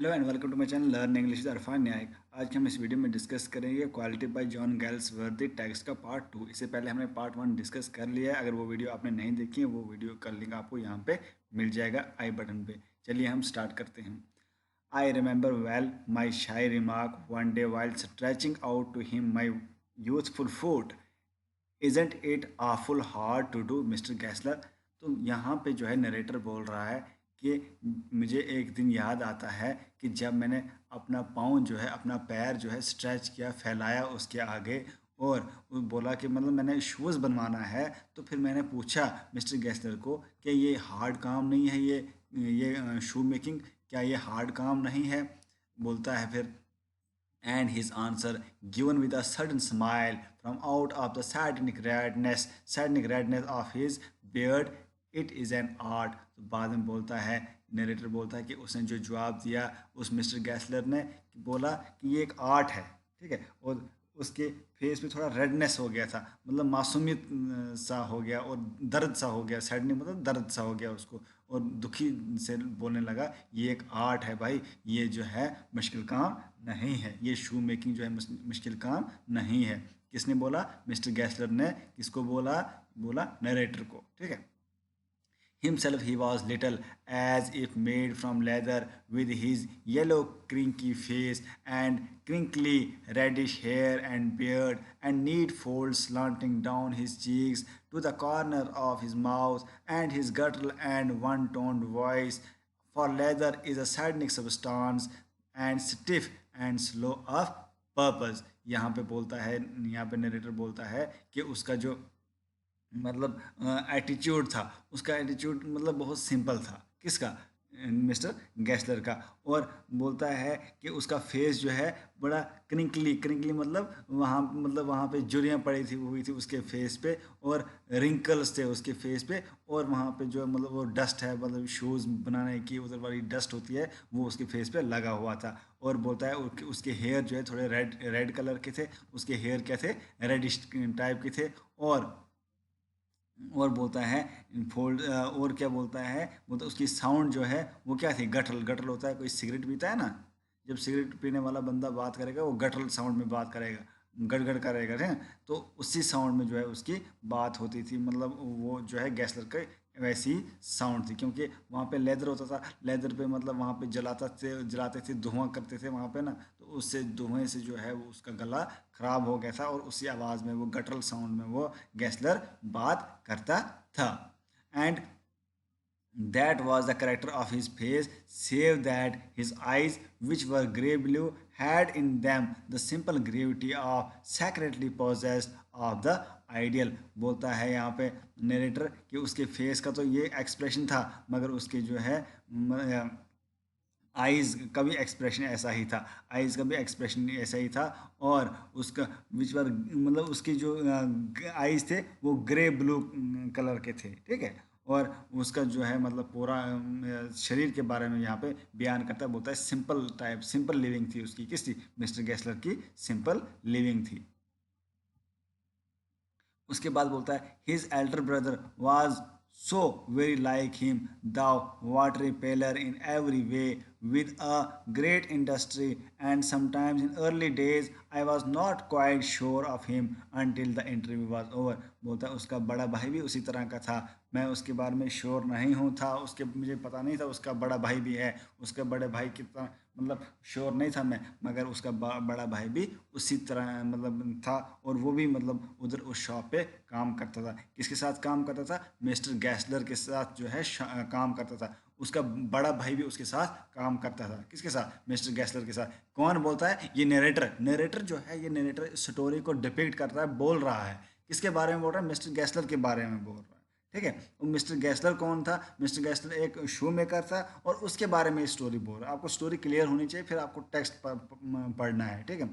Hello and welcome to my channel learn English with Arfan Nayak. आज हम इस वीडियो में डिस्कस करेंगे quality by John Galsworthy text का पार्ट 2। इससे पहले हमने पार्ट 1 डिस्कस कर लिया है। अगर वो वीडियो आपने नहीं देखी है, वो वीडियो का लिंक आपको यहाँ पे मिल जाएगा आई बटन पे। चलिए हम स्टार्ट करते हैं। I remember well my shy remark one day while stretching out to him my youthful foot, isn't it awful hard to do mister Gessler. तो यहाँ पे जो है नरेटर बोल रहा है कि मुझे एक दिन याद आता है कि जब मैंने अपना पाँव जो है, अपना पैर जो है स्ट्रेच किया, फैलाया उसके आगे, और वो बोला कि मतलब मैंने शूज़ बनवाना है। तो फिर मैंने पूछा मिस्टर गैसलर को कि ये हार्ड काम नहीं है, ये शू मेकिंग, क्या ये हार्ड काम नहीं है? बोलता है फिर, and his answer, given with a sudden smile from out of the saddening redness of his beard, it is an art। तो बाद में बोलता है, नरेटर बोलता है कि उसने जो जवाब दिया उस मिस्टर गैसलर ने, कि बोला कि ये एक आर्ट है, ठीक है। और उसके फेस पे थोड़ा रेडनेस हो गया था, मतलब मासूमियत सा हो गया और दर्द सा हो गया। सैडनिंग मतलब दर्द सा हो गया उसको, और दुखी से बोलने लगा, ये एक आर्ट है भाई, ये जो है मुश्किल काम नहीं है, ये शू मेकिंग जो है मुश्किल काम नहीं है। किसने बोला? मिस्टर गैसलर ने। किसको बोला? बोला नरेटर को, ठीक है। Himself he was little, as if made from leather, with his yellow crinky face and crinkly reddish hair and beard, and neat folds slanting down his cheeks to the corner of his mouth, and his guttural and one-toned voice. For leather is a saddening substance, and stiff and slow of purpose। यहाँ पे बोलता है, यहाँ पे narrator बोलता है कि उसका जो मतलब एटीट्यूड था, उसका एटीट्यूड मतलब बहुत सिंपल था। किसका? मिस्टर गैसलर का। और बोलता है कि उसका फेस जो है बड़ा क्रिंकली, क्रिंकली मतलब वहाँ पे झुर्रियाँ पड़ी थी, हुई थी उसके फेस पे, और रिंकल्स थे उसके फेस पे, और वहाँ पे जो मतलब वो डस्ट है, मतलब शूज़ बनाने की उधर वाली डस्ट होती है, वो उसके फेस पे लगा हुआ था। और बोलता है उसके हेयर जो है थोड़े रेड रेड कलर के थे, उसके हेयर क्या थे? रेडिश टाइप के थे। और बोलता है फोल्ड, और क्या बोलता है? बोलता उसकी साउंड जो है वो क्या थी? गटरल। गटरल होता है, कोई सिगरेट पीता है ना, जब सिगरेट पीने वाला बंदा बात करेगा वो गटरल साउंड में बात करेगा, गड़गड़ करेगा, ठीक है। तो उसी साउंड में जो है उसकी बात होती थी, मतलब वो जो है गैसलर के वैसी साउंड थी। क्योंकि वहाँ पे लेदर होता था, लेदर पे मतलब वहाँ पे जलाते थे, धुआं करते थे वहाँ पे ना, तो उससे धुएं से जो है वो उसका गला खराब हो गया था, और उसी आवाज़ में, वो गटरल साउंड में वो गैसलर बात करता था। And that was the character of his face, save that his eyes, which were grey blue, had in them the simple gravity of sacredly possessed of the ideal। बोलता है यहाँ पे नरेटर कि उसके फेस का तो ये एक्सप्रेशन था, मगर उसके जो है आइज़ का भी एक्सप्रेशन ऐसा ही था, आइज़ का भी एक्सप्रेशन ऐसा ही था। और उसका विच वर मतलब उसके जो आइज़ थे वो ग्रे ब्लू कलर के थे, ठीक है। और उसका जो है मतलब पूरा शरीर के बारे में यहाँ पे बयान करता है, बोलता है सिंपल टाइप, सिंपल लिविंग थी उसकी। किसकी? मिस्टर गैसलर की सिंपल लिविंग थी। उसके बाद बोलता है his elder brother was so very like him, the watery paler in every way, with a great industry, and sometimes in early days I was not quite sure of him until the interview was over। बोलता है उसका बड़ा भाई भी उसी तरह का था, मैं उसके बारे में श्योर नहीं हूँ था, उसके मुझे पता नहीं था उसका बड़ा भाई भी है, उसके बड़े भाई की तरह मतलब श्योर नहीं था मैं, मगर उसका बड़ा भाई भी उसी तरह मतलब था, और वो भी मतलब उधर उस शॉप पे काम करता था। किसके साथ काम करता था? मिस्टर गैसलर के साथ जो है काम करता था। उसका बड़ा भाई भी उसके साथ काम करता था। किसके साथ? मिस्टर गैसलर के साथ। कौन बोलता है? ये नरेटर। नरेटर जो है, ये नरेटर स्टोरी को डिपिक्ट कर रहा है, बोल रहा है। किसके बारे में बोल रहा है? मिस्टर गैसलर के बारे में बोल रहा है, ठीक है। और मिस्टर गैसलर कौन था? मिस्टर गैसलर एक शो मेकर था, और उसके बारे में स्टोरी बोल रहा है। आपको स्टोरी क्लियर होनी चाहिए, फिर आपको टेक्स्ट पढ़ना है, ठीक है।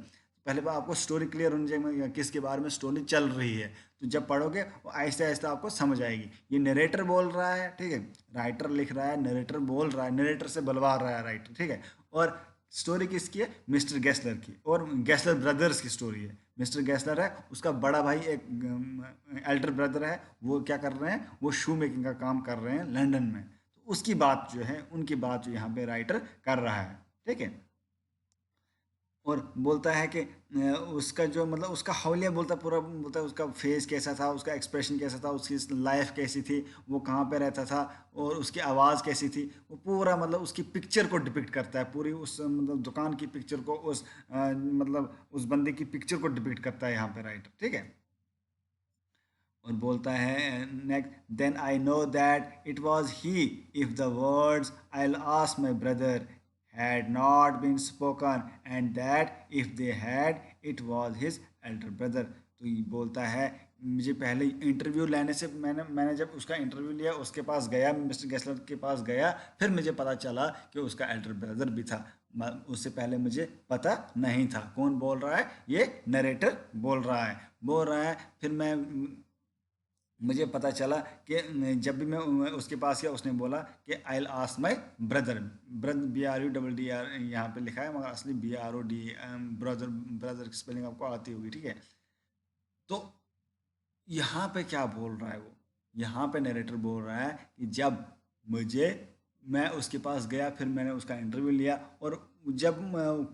पहले बार आपको स्टोरी क्लियर होनी चाहिए, किसके बारे में स्टोरी चल रही है। तो जब पढ़ोगे वो आहिस्ते आहिस्ते आपको समझ आएगी। ये नरेटर बोल रहा है, ठीक है, राइटर लिख रहा है, नरेटर बोल रहा है, नरेटर से बुलवा रहा है राइटर, ठीक है। और स्टोरी किसकी है? मिस्टर गैसलर की, और गैसलर ब्रदर्स की स्टोरी है। मिस्टर गैसलर है, उसका बड़ा भाई एक एल्डर ब्रदर है, वो क्या कर रहे हैं? वो शू मेकिंग का काम कर रहे हैं लंदन में। तो उसकी बात जो है, उनकी बात जो यहाँ पे राइटर कर रहा है, ठीक है। और बोलता है कि उसका जो मतलब उसका हौलिया बोलता पूरा बोलता है उसका फेस कैसा था, उसका एक्सप्रेशन कैसा था, उसकी लाइफ कैसी थी, वो कहाँ पे रहता था और उसकी आवाज़ कैसी थी, वो पूरा मतलब उसकी पिक्चर को डिपिक्ट करता है, पूरी उस मतलब दुकान की पिक्चर को, उस मतलब उस बंदे की पिक्चर को डिपिक्ट करता है यहाँ पे राइटर, ठीक है। और बोलता है next, then I know that it was he if the words I ask my brother had not been spoken and that if they had it was his elder brother। तो ये बोलता है मुझे पहले इंटरव्यू लेने से मैंने जब उसका इंटरव्यू लिया, उसके पास गया, मिस्टर गेस्लर के पास गया, फिर मुझे पता चला कि उसका एल्डर ब्रदर भी था। उससे पहले मुझे पता नहीं था। कौन बोल रहा है? ये नरेटर बोल रहा है। फिर मुझे पता चला कि जब भी मैं उसके पास गया, उसने बोला कि I will ask my brother. Brother BRUDDR यहाँ पे लिखा है, मगर असली BROD, ब्रदर, ब्रदर की स्पेलिंग आपको आती होगी, ठीक है। तो यहाँ पे क्या बोल रहा है वो? यहाँ पे नरेटर बोल रहा है कि जब मुझे मैं उसके पास गया, फिर मैंने उसका इंटरव्यू लिया, और जब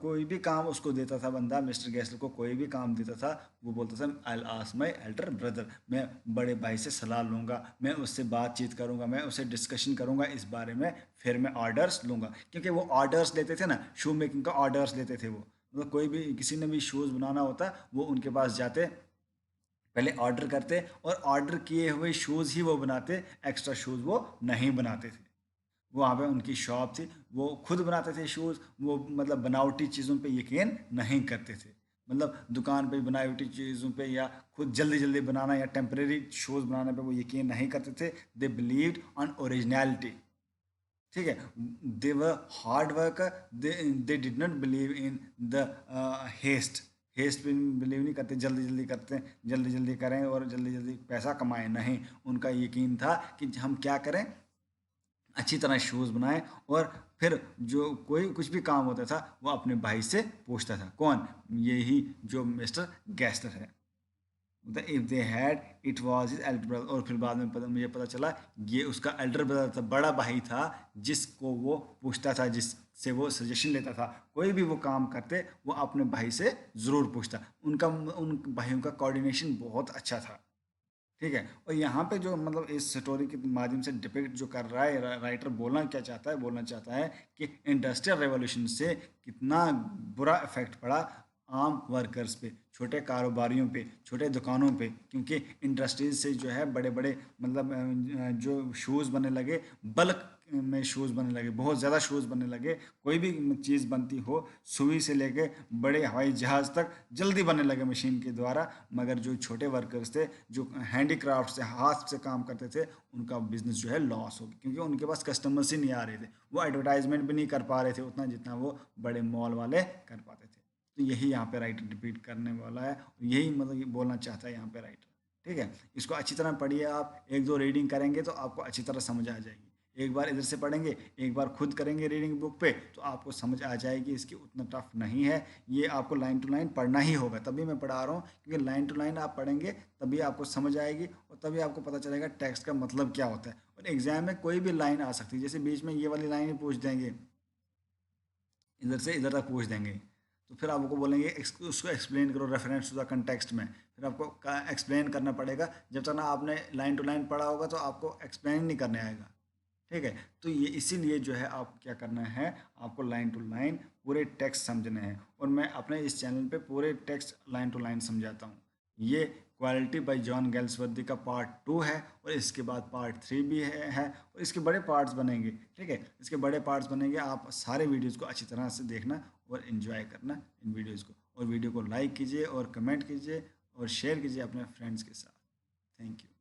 कोई भी काम उसको देता था बंदा, मिस्टर गैसल को कोई भी काम देता था, वो बोलता था I will ask my elder brother. मैं बड़े भाई से सलाह लूँगा, मैं उससे बातचीत करूँगा, मैं उससे डिस्कशन करूँगा इस बारे में, फिर मैं ऑर्डर्स लूँगा। क्योंकि वो ऑर्डर्स लेते थे ना, शू मेकिंग का ऑर्डर्स लेते थे वो, मतलब कोई भी किसी ने भी शूज़ बनाना होता, वो उनके पास जाते, पहले ऑर्डर करते, और ऑर्डर किए हुए शूज़ ही वो बनाते, एक्स्ट्रा शूज़ वो नहीं बनाते थे। वो वहाँ पे उनकी शॉप थी, वो खुद बनाते थे शूज़, वो मतलब बनावटी चीज़ों पे यकीन नहीं करते थे। मतलब दुकान पे बनावटी चीज़ों पे या खुद जल्दी जल्दी बनाना या टेम्परेरी शूज़ बनाने पे वो यकीन नहीं करते थे। दे बिलीव्ड ऑन ओरिजिनलिटी, ठीक है। They were hard worker, they did not believe in the haste. Haste पे बिलीव नहीं करते, जल्दी जल्दी करते, जल्दी जल्दी करें और जल्दी जल्दी पैसा कमाएं, नहीं। उनका यकीन था कि हम क्या करें, अच्छी तरह शूज़ बनाए, और फिर जो कोई कुछ भी काम होता था वो अपने भाई से पूछता था। कौन? यही जो मिस्टर गैस्टर है। If they had it was his elder brother. और फिर बाद में मुझे पता चला ये उसका एल्डर ब्रदर था, बड़ा भाई था, जिसको वो पूछता था, जिससे वो सजेशन लेता था। कोई भी वो काम करते वो अपने भाई से ज़रूर पूछता। उन भाइयों का कोऑर्डिनेशन बहुत अच्छा था, ठीक है। और यहाँ पे जो मतलब इस स्टोरी के माध्यम से डिपिक्ट जो कर रहा है राइटर, बोलना चाहता है कि इंडस्ट्रियल रेवोल्यूशन से कितना बुरा इफेक्ट पड़ा आम वर्कर्स पे, छोटे कारोबारियों पे, छोटे दुकानों पे। क्योंकि इंडस्ट्रीज से जो है बड़े बड़े मतलब जो शूज़ बनने लगे, बल्क में शूज़ बनने लगे, बहुत ज़्यादा शूज़ बनने लगे। कोई भी चीज़ बनती हो, सुई से लेके बड़े हवाई जहाज़ तक जल्दी बनने लगे मशीन के द्वारा। मगर जो छोटे वर्कर्स थे, जो हैंडीक्राफ्ट से हाथ से काम करते थे, उनका बिजनेस जो है लॉस हो गया, क्योंकि उनके पास कस्टमर्स ही नहीं आ रहे थे। वो एडवर्टाइजमेंट भी नहीं कर पा रहे थे उतना जितना वो बड़े मॉल वाले कर पाते थे। तो यही यहाँ पे राइटर रिपीट करने वाला है, यही मतलब ये बोलना चाहता है यहाँ पे राइटर, ठीक है। इसको अच्छी तरह पढ़िए, आप एक दो रीडिंग करेंगे तो आपको अच्छी तरह समझ आ जाएगी। एक बार इधर से पढ़ेंगे, एक बार खुद करेंगे रीडिंग बुक पे, तो आपको समझ आ जाएगी। इसकी उतना टफ नहीं है, ये आपको लाइन टू लाइन पढ़ना ही होगा, तभी मैं पढ़ा रहा हूँ, क्योंकि लाइन टू लाइन आप पढ़ेंगे तभी आपको समझ आएगी, और तभी आपको पता चलेगा टेक्स्ट का मतलब क्या होता है। और एग्जाम में कोई भी लाइन आ सकती है, जैसे बीच में ये वाली लाइन ही पूछ देंगे, इधर से इधर तक पूछ देंगे, तो फिर आपको बोलेंगे उसको एक्सप्लेन करो रेफरेंस टू द कंटेक्स्ट में। फिर आपको एक्सप्लेन करना पड़ेगा। जब तक ना आपने लाइन टू लाइन पढ़ा होगा तो आपको एक्सप्लेन नहीं करने आएगा, ठीक है। तो ये इसीलिए जो है आपको क्या करना है, आपको लाइन टू लाइन पूरे टेक्स्ट समझने हैं। और मैं अपने इस चैनल पे पूरे टेक्स्ट लाइन टू लाइन समझाता हूँ। ये क्वालिटी बाय जॉन गैल्सवर्दी का पार्ट 2 है, और इसके बाद पार्ट 3 भी है, और इसके बड़े पार्ट्स बनेंगे, ठीक है। इसके बड़े पार्ट्स बनेंगे, आप सारे वीडियोज़ को अच्छी तरह से देखना और इन्जॉय करना इन वीडियोज़ को। और वीडियो को लाइक कीजिए और कमेंट कीजिए और शेयर कीजिए अपने फ्रेंड्स के साथ। Thank you.